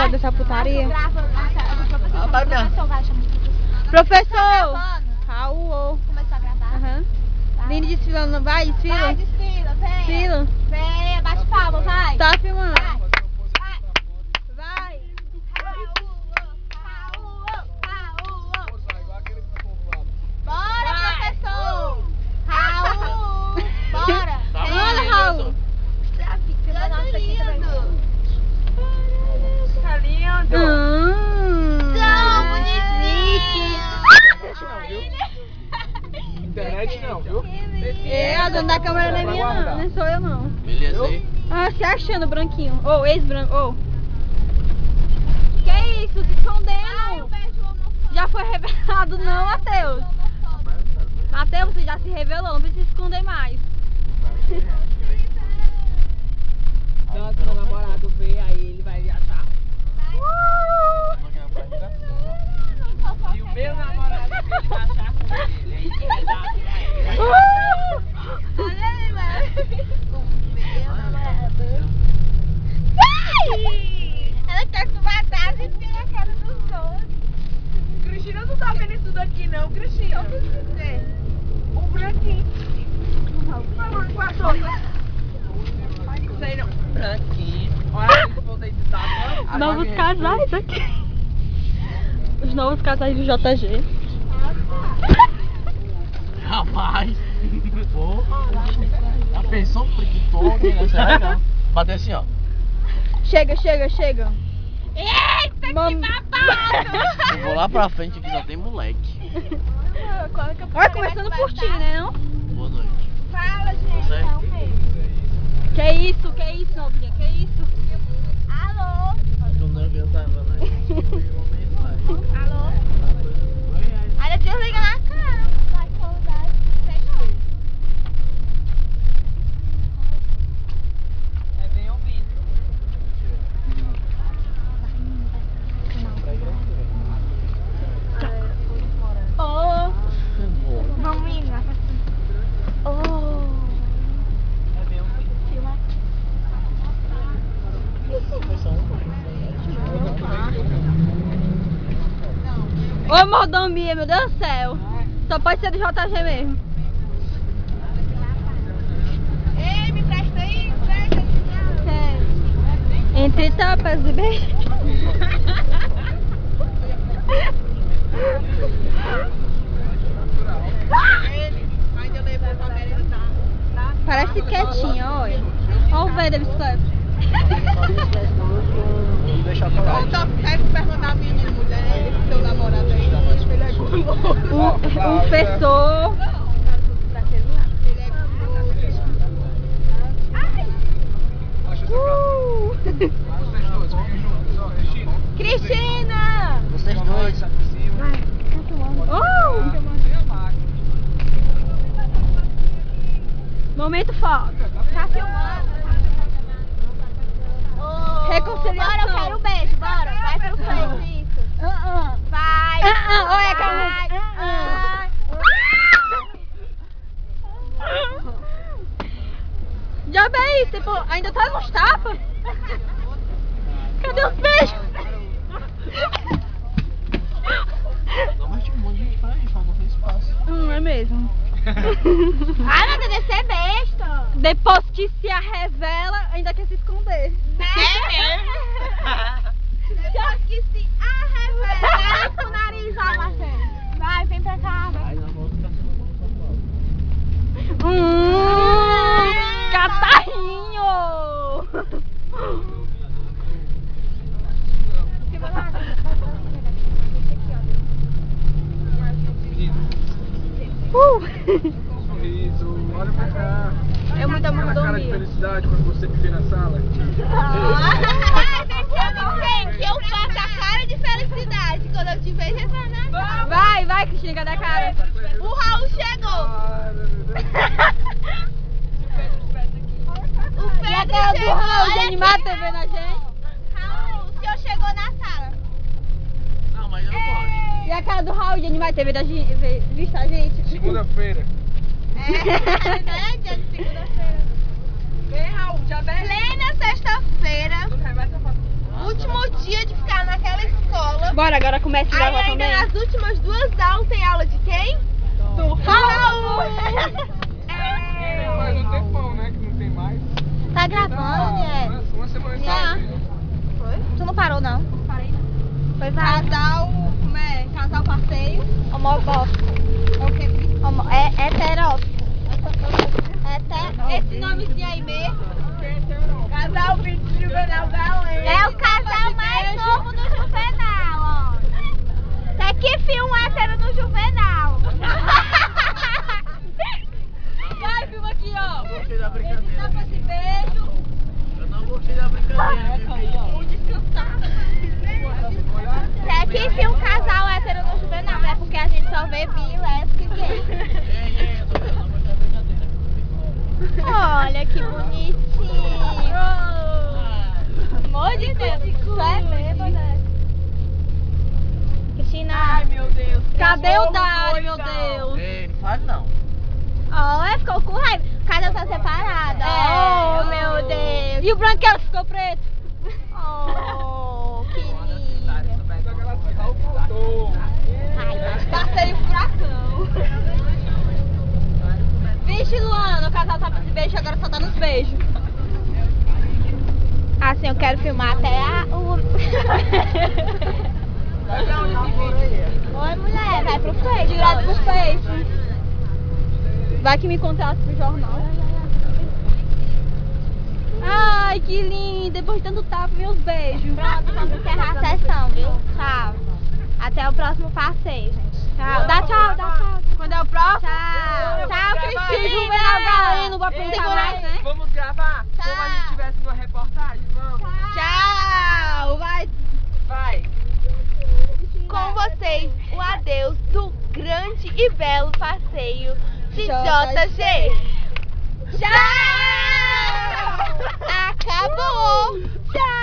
fora dessa putaria. Professor, Professor! Raul! começou a gravar? Aham. Vini desfilando, vai, desfila. Vai, desfila, vem. Desfila. Vem, bate palma, vai. Tá filmando. Vai. Vai. Bora, professor. Raul. Bora. Olha, Raul. Tá lindo. Tá lindo. Tão bonitinho. Internet não, viu? É, a dona da câmera não é minha não, não sou eu não. Beleza aí? Ah, se achando branquinho. Ô, ex-branco, ô. Que isso, se escondendo? Já foi revelado não, Matheus? Matheus, você já se revelou, não precisa esconder mais. Então, se meu namorado ver, aí ele vai achar. E o meu namorado ver, ele vai achar com ele. Aí que vai dar pra ele. Olha aí, mano. O meu namorado. Ela quer que matar e vira a cara dos outros. Cristina não tá vendo isso tudo aqui não, Cristina. O branquinho. Sei não. Branquinho. Olha se for editado. Novos casais aqui. Os novos casais do JG. Rapaz. Porra. Já pensou que preguiçoso, né? Sério? Bater assim, ó. Chega, chega, chega. Eita, que babado! Eu vou lá pra frente aqui, só tem moleque. Olha, começando por ti, né não? Boa noite. Fala, gente. Você? É o mesmo. Que isso, novinha, que isso? Alô? Acho que o nervo tava lá. Alô? Olha, desliga na cara. Vai, saudade. Sei não. É bem ouvido. Ô, vamos ir lá pra cima. Ô. É bem ouvido. Filma. Ô, mordomia, meu Deus do céu. Só pode ser do JG mesmo. Ei, me presta aí, presta. Sério. Entre tapas e beijos. Ainda levou pra merendar. Parece quietinha, olha. Olha o velho da bicicleta. Deixa pra lá. Então, pega o perguntar a menina, mulher, seu namorado aí, acho que ele é gordo. Um pessoa. Ele é Cristina! Vocês dois. Momento foto. Tá filmando. Reconciliação. Bora, eu quero um beijo, bora. Vai pro Face, isso. Vai. Olha, calma. Vai. Já bem, tipo, ainda tá nos tapas? Cadê os beijos? Não, mas tinha um monte de gente pra ir, faltou espaço. É mesmo. Ai, meu Deus, você é besta. Depois que se a revela, ainda quer se esconder. Depois que se arrevela com o nariz, ó, Marcelo. Vai, vem pra cá. Aí nós vamos ficar Catarrinho! Sorriso, olha pra cá. É muita Cara de mordomia. felicidade quando você me vê na sala. Que eu faço a cara de felicidade quando eu te vejo entrar na sala. Vai, Cristina, cadê a cara? O Raul chegou. O E a Pedro cara do chegou. Raul de Olha animar aqui. a TV na gente? Raul, o senhor chegou na sala. Não, mas eu não posso. E a cara do Raul de animar a TV da gente, vista a gente? Segunda-feira. É, dia de segunda-feira. Vem, Raul, já vem. Plena sexta-feira. Vai essa foto. O último dia de ficar naquela escola. Bora, agora começa a Aí gravar ainda também. nas últimas 2 aulas tem aula de quem? Do Raul! Faz um tempão, né? Que não tem mais. Tá gravando, né? Uma semana e Já. tal. Tu não parou, não? Não parei, não. Foi vai. Casal, como é? Casal passeio. Homofóbico. É o que? É heterófico. Esse nomezinho aí mesmo. Casal Vídeo Juvenal Galera. É o casal mais novo do Juvenal, ó. Até que filma hétero no Juvenal. Vai, filma aqui, ó. Gostei da brincadeira. Dá pra esse beijo. Eu não gostei da brincadeira. Vou descansar. Até que filma um casal hétero no Juvenal, né? Porque a gente só vê bi, lésbica e gay. Eu não gostei da brincadeira. Olha que bonitinho. Amor de Deus, tu é bêbada, né? Cristina, Ai, meu Deus. cadê o Amor, Dário, meu doidão. Deus? Ei, não faz não. Ó, ficou com raiva. Cada tá separada. Oh, meu Deus. E o branquelo ficou preto? Oh, que lindo. Ai, Passei o furacão. vixe, Luana, o casal tava de beijo, agora só tá nos beijos. Assim, eu quero filmar até o... Oi, mulher, vai pro Face. Direto pro Face. Vai que me contrata pro jornal. Ai, que lindo. Depois de tanto tapa, meus beijos. Pronto, vamos encerrar a sessão, viu? Tchau. Até o próximo passeio, gente. Tchau. Dá tchau, dá tchau. Quando é o próximo? Tchau. Tchau, Cristina. Cristina. Juvenal Galeno, não vou Segura apresentar mais, né? Vamos gravar? Como a gente estivesse numa reportagem? Vamos. Tchau. Vai. Vai. Com vocês, o adeus do grande e belo passeio de JG. Tchau! Acabou! Tchau!